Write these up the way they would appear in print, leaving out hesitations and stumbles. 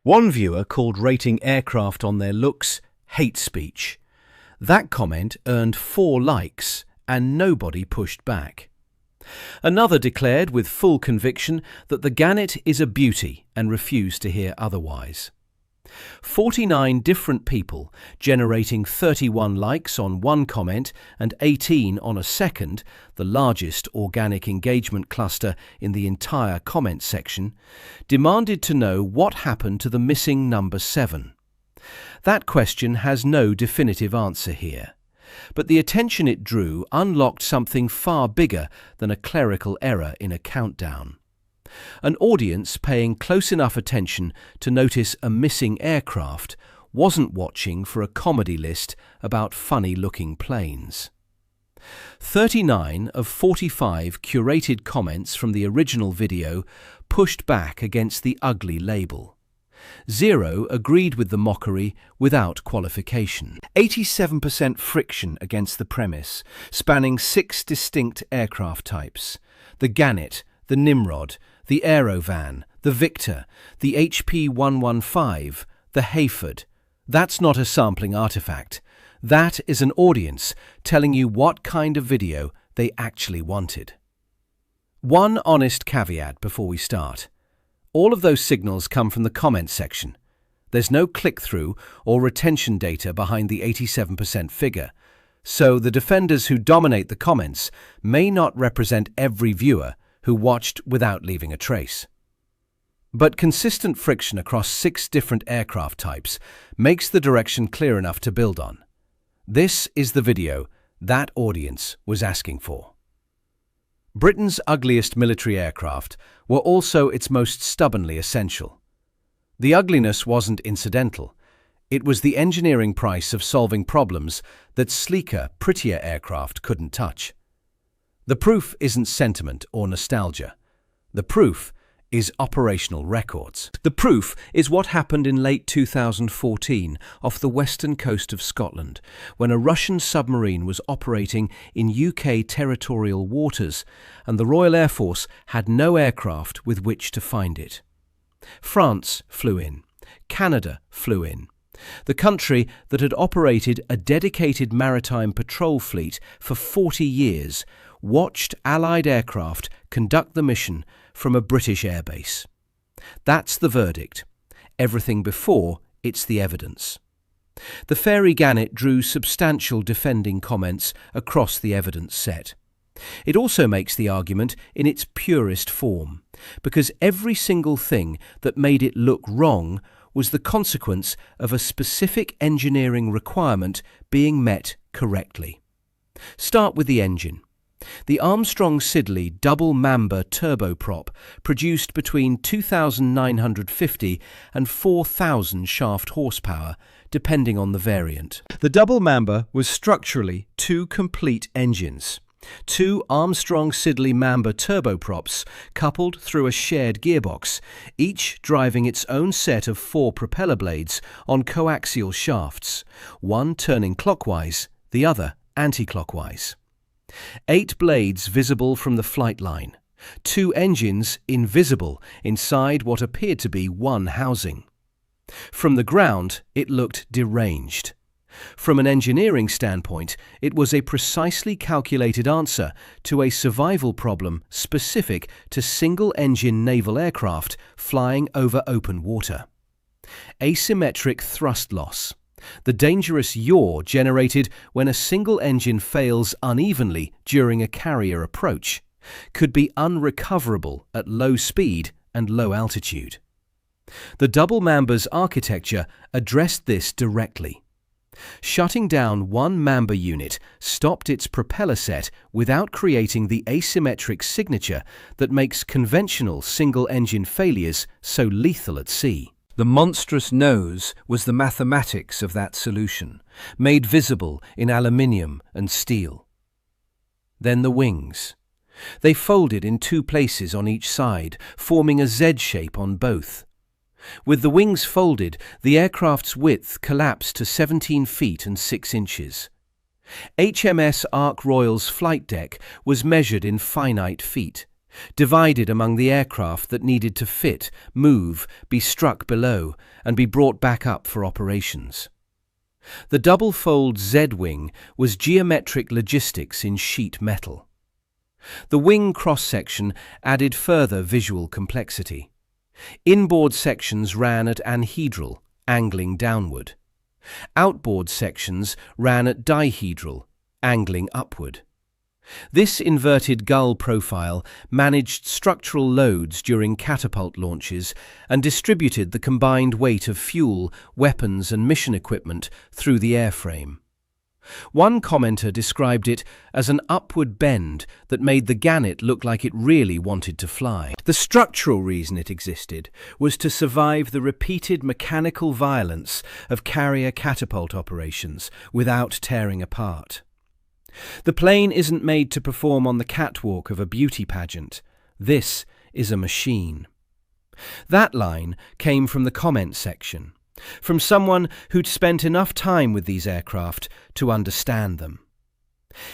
One viewer called rating aircraft on their looks hate speech. That comment earned 4 likes and nobody pushed back. Another declared with full conviction that the Ganet is a beauty and refused to hear otherwise. 49 different people, generating 31 likes on one comment and 18 on a second, the largest organic engagement cluster in the entire comment section, demanded to know what happened to the missing number 7. That question has no definitive answer here, but the attention it drew unlocked something far bigger than a clerical error in a countdown. An audience paying close enough attention to notice a missing aircraft wasn't watching for a comedy list about funny-looking planes. 39 of 45 curated comments from the original video pushed back against the ugly label. 0 agreed with the mockery without qualification. 87% friction against the premise, spanning 6 distinct aircraft types: the Gannet, the Nimrod, the Aerovan, the Victor, the HP 115, the Heyford. That's not a sampling artifact. That is an audience telling you what kind of video they actually wanted. One honest caveat before we start. All of those signals come from the comments section. There's no click-through or retention data behind the 87% figure, so the defenders who dominate the comments may not represent every viewer who watched without leaving a trace. But consistent friction across 6 different aircraft types makes the direction clear enough to build on. This is the video that audience was asking for. Britain's ugliest military aircraft were also its most stubbornly essential. The ugliness wasn't incidental. It was the engineering price of solving problems that sleeker, prettier aircraft couldn't touch. The proof isn't sentiment or nostalgia. The proof is operational records. The proof is what happened in late 2014 off the western coast of Scotland, when a Russian submarine was operating in UK territorial waters and the Royal Air Force had no aircraft with which to find it. France flew in. Canada flew in. The country that had operated a dedicated maritime patrol fleet for 40 years watched Allied aircraft conduct the mission from a British airbase. That's the verdict. Everything before, it's the evidence. The fairy Ganet drew substantial defending comments across the evidence set. It also makes the argument in its purest form, because every single thing that made it look wrong was the consequence of a specific engineering requirement being met correctly. Start with the engine. The Armstrong-Siddeley double Mamba turboprop produced between 2,950 and 4,000 shaft horsepower, depending on the variant. The double Mamba was structurally 2 complete engines. 2 Armstrong-Siddeley Mamba turboprops coupled through a shared gearbox, each driving its own set of 4 propeller blades on coaxial shafts, one turning clockwise, the other anti-clockwise. 8 blades visible from the flight line, 2 engines invisible inside what appeared to be one housing. From the ground, it looked deranged. From an engineering standpoint, it was a precisely calculated answer to a survival problem specific to single-engine naval aircraft flying over open water. Asymmetric thrust loss. The dangerous yaw generated when a single engine fails unevenly during a carrier approach could be unrecoverable at low speed and low altitude. The double Mamba's architecture addressed this directly. Shutting down one Mamba unit stopped its propeller set without creating the asymmetric signature that makes conventional single-engine failures so lethal at sea. The monstrous nose was the mathematics of that solution, made visible in aluminium and steel. Then the wings. They folded in 2 places on each side, forming a Z shape on both. With the wings folded, the aircraft's width collapsed to 17 feet and 6 inches. HMS Ark Royal's flight deck was measured in finite feet, divided among the aircraft that needed to fit, move, be struck below, and be brought back up for operations. The double-fold Z-wing was geometric logistics in sheet metal. The wing cross-section added further visual complexity. Inboard sections ran at anhedral, angling downward. Outboard sections ran at dihedral, angling upward. This inverted gull profile managed structural loads during catapult launches and distributed the combined weight of fuel, weapons and mission equipment through the airframe. One commenter described it as an upward bend that made the Gannet look like it really wanted to fly. The structural reason it existed was to survive the repeated mechanical violence of carrier catapult operations without tearing apart. The plane isn't made to perform on the catwalk of a beauty pageant. This is a machine. That line came from the comment section, from someone who'd spent enough time with these aircraft to understand them.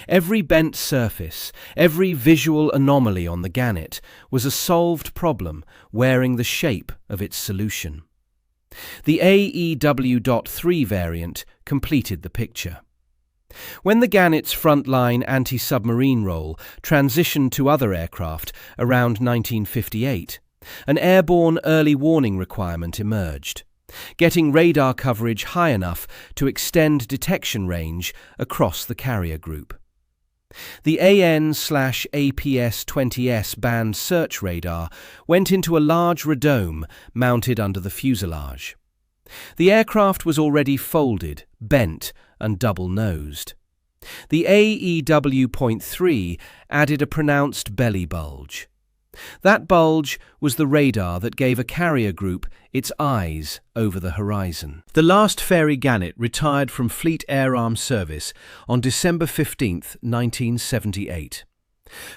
Every bent surface, every visual anomaly on the Gannet was a solved problem wearing the shape of its solution. The AEW.3 variant completed the picture. When the Gannet's frontline anti-submarine role transitioned to other aircraft around 1958, an airborne early warning requirement emerged, getting radar coverage high enough to extend detection range across the carrier group. The AN/APS-20S band search radar went into a large radome mounted under the fuselage. The aircraft was already folded, bent, and double-nosed. The AEW.3 added a pronounced belly bulge. That bulge was the radar that gave a carrier group its eyes over the horizon. The last Fairey Gannet retired from Fleet Air Arm service on December 15, 1978.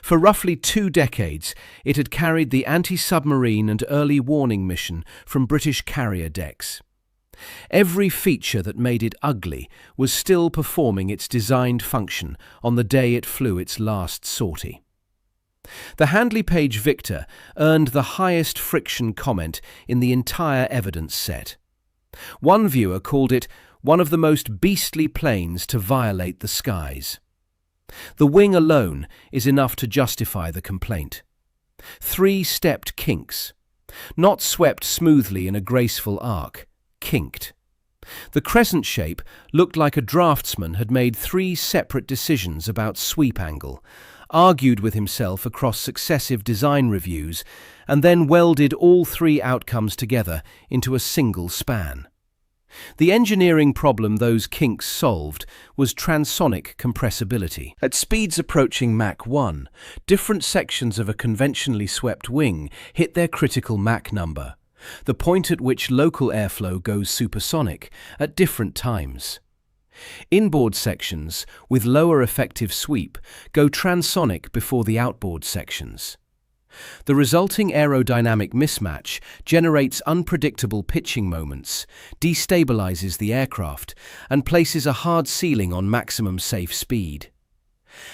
For roughly 2 decades, it had carried the anti-submarine and early warning mission from British carrier decks. Every feature that made it ugly was still performing its designed function on the day it flew its last sortie. The Handley Page Victor earned the highest friction comment in the entire evidence set. One viewer called it one of the most beastly planes to violate the skies. The wing alone is enough to justify the complaint. 3-stepped kinks, not swept smoothly in a graceful arc, kinked. The crescent shape looked like a draftsman had made 3 separate decisions about sweep angle, argued with himself across successive design reviews, and then welded all 3 outcomes together into a single span. The engineering problem those kinks solved was transonic compressibility. At speeds approaching Mach 1, different sections of a conventionally swept wing hit their critical Mach number, the point at which local airflow goes supersonic, at different times. Inboard sections, with lower effective sweep, go transonic before the outboard sections. The resulting aerodynamic mismatch generates unpredictable pitching moments, destabilizes the aircraft, and places a hard ceiling on maximum safe speed.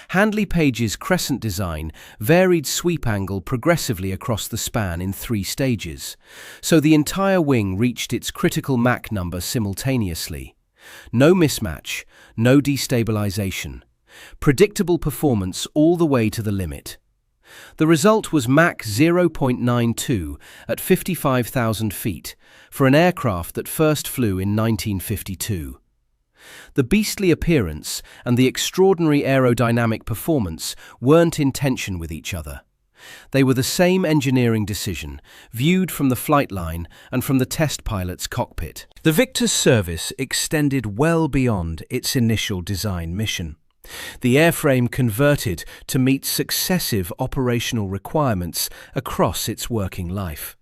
Handley Page's crescent design varied sweep angle progressively across the span in 3 stages, so the entire wing reached its critical Mach number simultaneously. No mismatch, no destabilization. Predictable performance all the way to the limit. The result was Mach 0.92 at 55,000 feet for an aircraft that first flew in 1952. The beastly appearance and the extraordinary aerodynamic performance weren't in tension with each other. They were the same engineering decision, viewed from the flight line and from the test pilot's cockpit. The Victor's service extended well beyond its initial design mission. The airframe converted to meet successive operational requirements across its working life.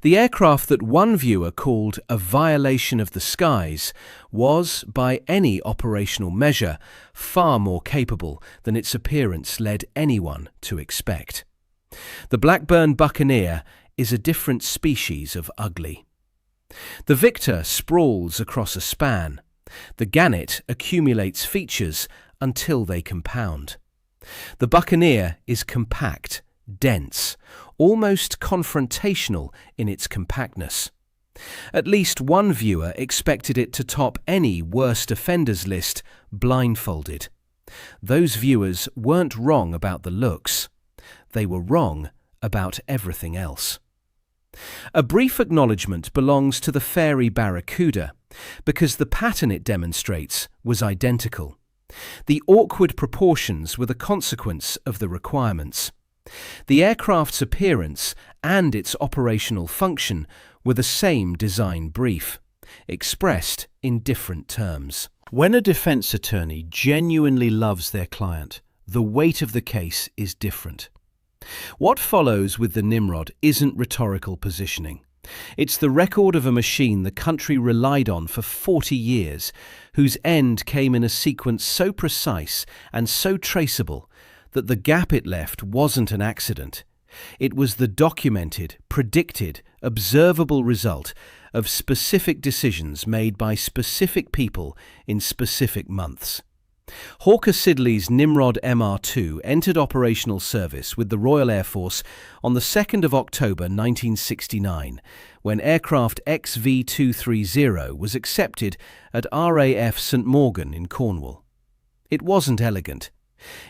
The aircraft that one viewer called a violation of the skies was, by any operational measure, far more capable than its appearance led anyone to expect. The Blackburn Buccaneer is a different species of ugly. The Victor sprawls across a span. The Ganet accumulates features until they compound. The Buccaneer is compact, dense, almost confrontational in its compactness. At least one viewer expected it to top any worst offenders list blindfolded. Those viewers weren't wrong about the looks. They were wrong about everything else. A brief acknowledgement belongs to the fairy Barracuda, because the pattern it demonstrates was identical. The awkward proportions were the consequence of the requirements. The aircraft's appearance and its operational function were the same design brief, expressed in different terms. When a defense attorney genuinely loves their client, the weight of the case is different. What follows with the Nimrod isn't rhetorical positioning. It's the record of a machine the country relied on for 40 years, whose end came in a sequence so precise and so traceable that the gap it left wasn't an accident. It was the documented, predicted, observable result of specific decisions made by specific people in specific months. Hawker Siddeley's Nimrod Mr2 entered operational service with the Royal Air Force on the 2nd of October 1969, when aircraft XV230 was accepted at RAF St Morgan in Cornwall. It wasn't elegant.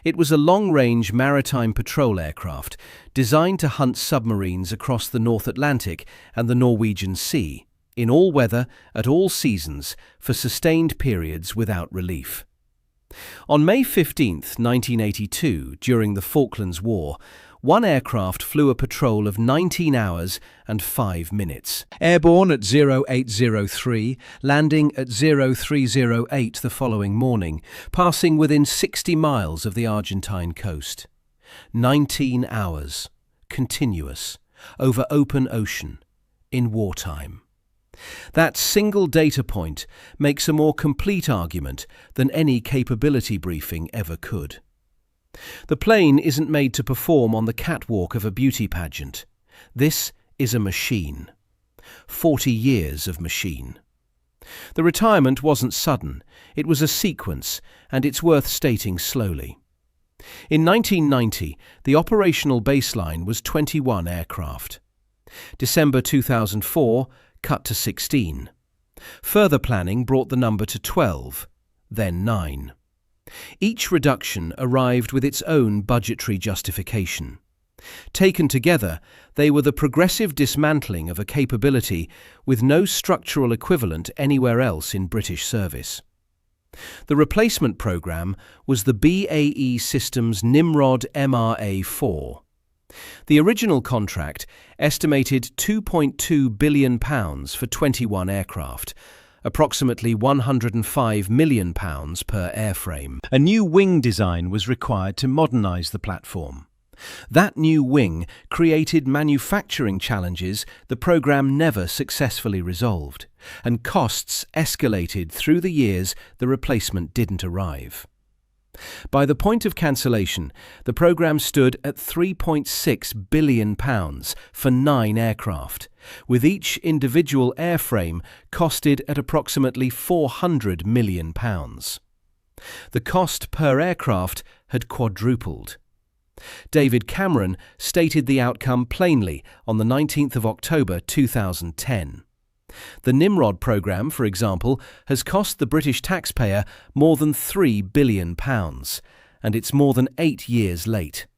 It was a long-range maritime patrol aircraft designed to hunt submarines across the North Atlantic and the Norwegian Sea, in all weather, at all seasons, for sustained periods without relief. On May 15, 1982, during the Falklands War, one aircraft flew a patrol of 19 hours and 5 minutes. Airborne at 0803, landing at 0308 the following morning, passing within 60 miles of the Argentine coast. 19 hours, continuous, over open ocean, in wartime. That single data point makes a more complete argument than any capability briefing ever could. The plane isn't made to perform on the catwalk of a beauty pageant. This is a machine. 40 years of machine. The retirement wasn't sudden. It was a sequence, and it's worth stating slowly. In 1990, the operational baseline was 21 aircraft. December 2004, cut to 16. Further planning brought the number to 12, then 9. Each reduction arrived with its own budgetary justification. Taken together, they were the progressive dismantling of a capability with no structural equivalent anywhere else in British service. The replacement programme was the BAE Systems Nimrod MRA-4. The original contract estimated £2.2 billion for 21 aircraft, approximately £105 million per airframe. A new wing design was required to modernise the platform. That new wing created manufacturing challenges the programme never successfully resolved, and costs escalated through the years the replacement didn't arrive. By the point of cancellation, the programme stood at £3.6 billion for 9 aircraft, with each individual airframe costed at approximately £400 million. The cost per aircraft had quadrupled. David Cameron stated the outcome plainly on the 19th of October 2010. The Nimrod programme, for example, has cost the British taxpayer more than £3 billion, and it's more than 8 years late.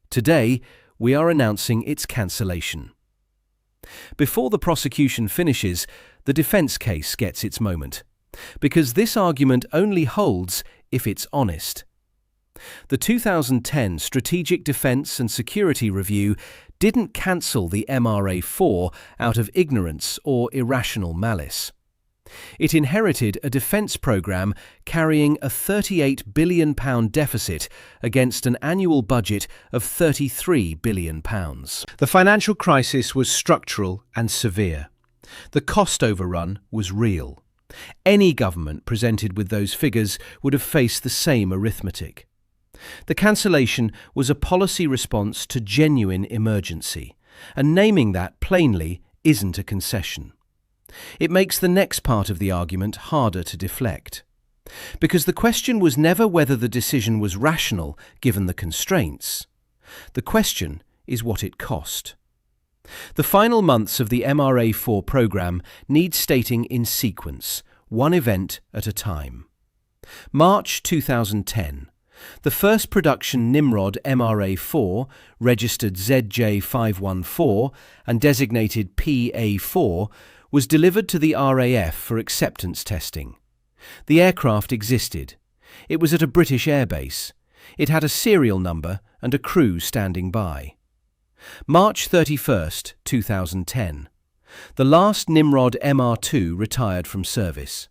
Today, we are announcing its cancellation. Before the prosecution finishes, the defence case gets its moment, because this argument only holds if it's honest. The 2010 Strategic Defence and Security Review didn't cancel the MRA-4 out of ignorance or irrational malice. It inherited a defence programme carrying a £38 billion deficit against an annual budget of £33 billion. The financial crisis was structural and severe. The cost overrun was real. Any government presented with those figures would have faced the same arithmetic. The cancellation was a policy response to genuine emergency, and naming that plainly isn't a concession. It makes the next part of the argument harder to deflect. Because the question was never whether the decision was rational given the constraints. The question is what it cost. The final months of the MRA-4 program need stating in sequence, one event at a time. March 2010. The first production Nimrod MRA-4, registered ZJ514 and designated PA-4, was delivered to the RAF for acceptance testing. The aircraft existed. It was at a British airbase. It had a serial number and a crew standing by. March 31st, 2010. The last Nimrod MR2 retired from service.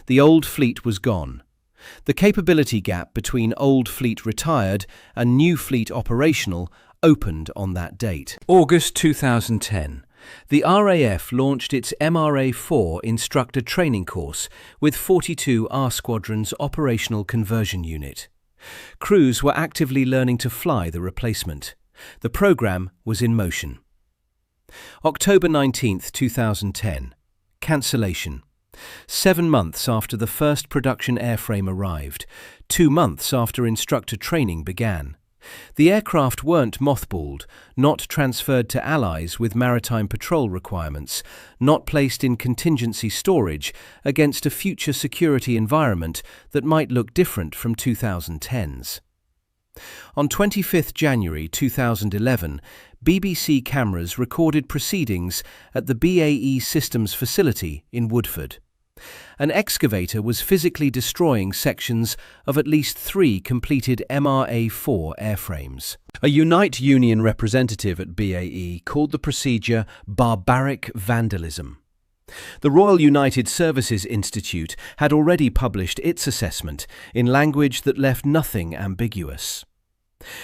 The old fleet was gone. The capability gap between old fleet retired and new fleet operational opened on that date. August 2010. The RAF launched its MRA-4 instructor training course with 42 R Squadron's Operational Conversion Unit. Crews were actively learning to fly the replacement. The program was in motion. October 19th, 2010. Cancellation. 7 months after the first production airframe arrived, 2 months after instructor training began. The aircraft weren't mothballed, not transferred to allies with maritime patrol requirements, not placed in contingency storage against a future security environment that might look different from 2010's. On 25 January 2011, BBC cameras recorded proceedings at the BAE Systems facility in Woodford. An excavator was physically destroying sections of at least 3 completed MRA-4 airframes. A Unite Union representative at BAE called the procedure barbaric vandalism. The Royal United Services Institute had already published its assessment in language that left nothing ambiguous.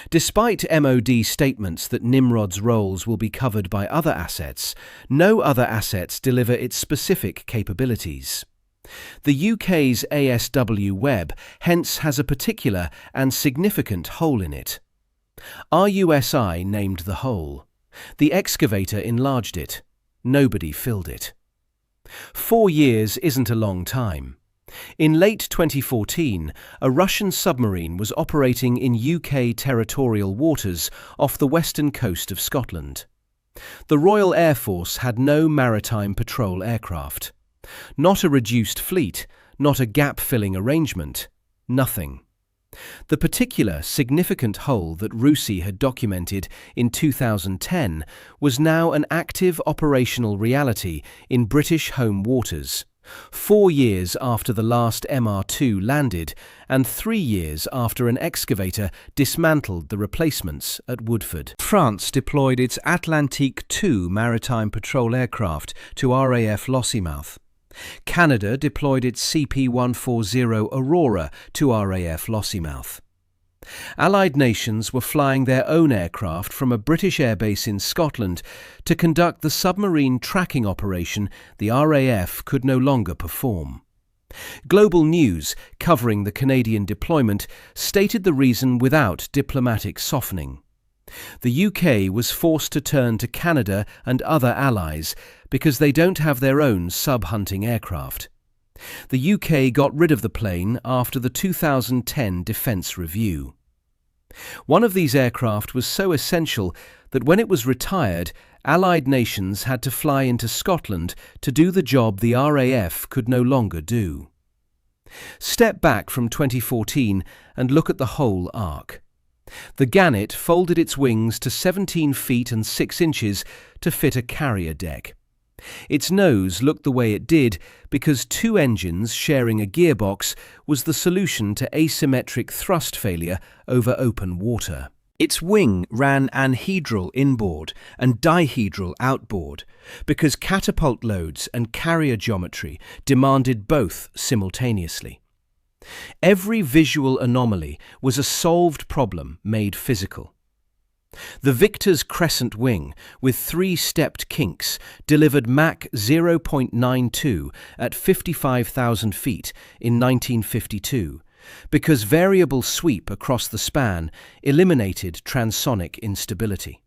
Despite MOD statements that Nimrod's roles will be covered by other assets, no other assets deliver its specific capabilities. The UK's ASW web hence has a particular and significant hole in it. RUSI named the hole. The excavator enlarged it. Nobody filled it. 4 years isn't a long time. In late 2014, a Russian submarine was operating in UK territorial waters off the western coast of Scotland. The Royal Air Force had no maritime patrol aircraft. Not a reduced fleet, not a gap-filling arrangement, nothing. The particular significant hole that RUSI had documented in 2010 was now an active operational reality in British home waters. 4 years after the last MR2 landed and 3 years after an excavator dismantled the replacements at Woodford. France deployed its Atlantique II maritime patrol aircraft to RAF Lossiemouth. Canada deployed its CP-140 Aurora to RAF Lossiemouth. Allied nations were flying their own aircraft from a British airbase in Scotland to conduct the submarine tracking operation the RAF could no longer perform. Global news, covering the Canadian deployment, stated the reason without diplomatic softening. The UK was forced to turn to Canada and other allies because they don't have their own sub-hunting aircraft. The UK got rid of the plane after the 2010 Defence Review. One of these aircraft was so essential that when it was retired, Allied nations had to fly into Scotland to do the job the RAF could no longer do. Step back from 2014 and look at the whole arc. The Ganet folded its wings to 17 feet and 6 inches to fit a carrier deck. Its nose looked the way it did because 2 engines sharing a gearbox was the solution to asymmetric thrust failure over open water. Its wing ran anhedral inboard and dihedral outboard because catapult loads and carrier geometry demanded both simultaneously. Every visual anomaly was a solved problem made physical. The Victor's crescent wing, with 3 stepped kinks, delivered Mach 0.92 at 55,000 feet in 1952, because variable sweep across the span eliminated transonic instability.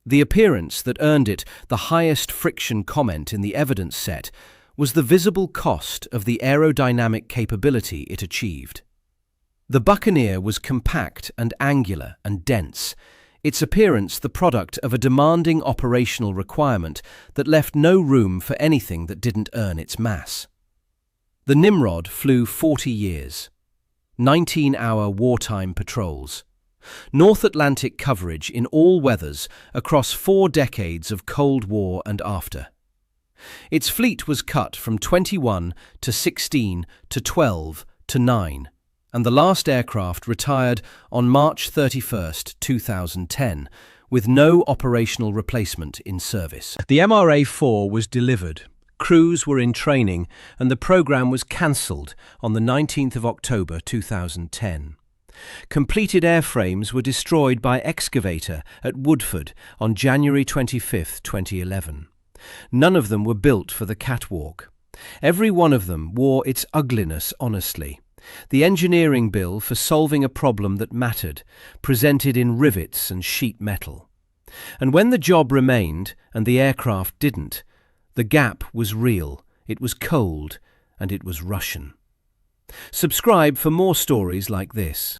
The appearance that earned it the highest friction comment in the evidence set was the visible cost of the aerodynamic capability it achieved. The Buccaneer was compact and angular and dense. its appearance the product of a demanding operational requirement that left no room for anything that didn't earn its mass. The Nimrod flew 40 years, 19-hour wartime patrols, North Atlantic coverage in all weathers across 4 decades of Cold War and after. Its fleet was cut from 21 to 16 to 12 to 9, and the last aircraft retired on March 31, 2010, with no operational replacement in service. The MRA-4 was delivered, crews were in training, and the programme was cancelled on the 19th of October 2010. Completed airframes were destroyed by excavator at Woodford on January 25, 2011. None of them were built for the catwalk. Every one of them wore its ugliness honestly. The engineering bill for solving a problem that mattered, presented in rivets and sheet metal. And when the job remained and the aircraft didn't, the gap was real, it was cold, and it was Russian. Subscribe for more stories like this.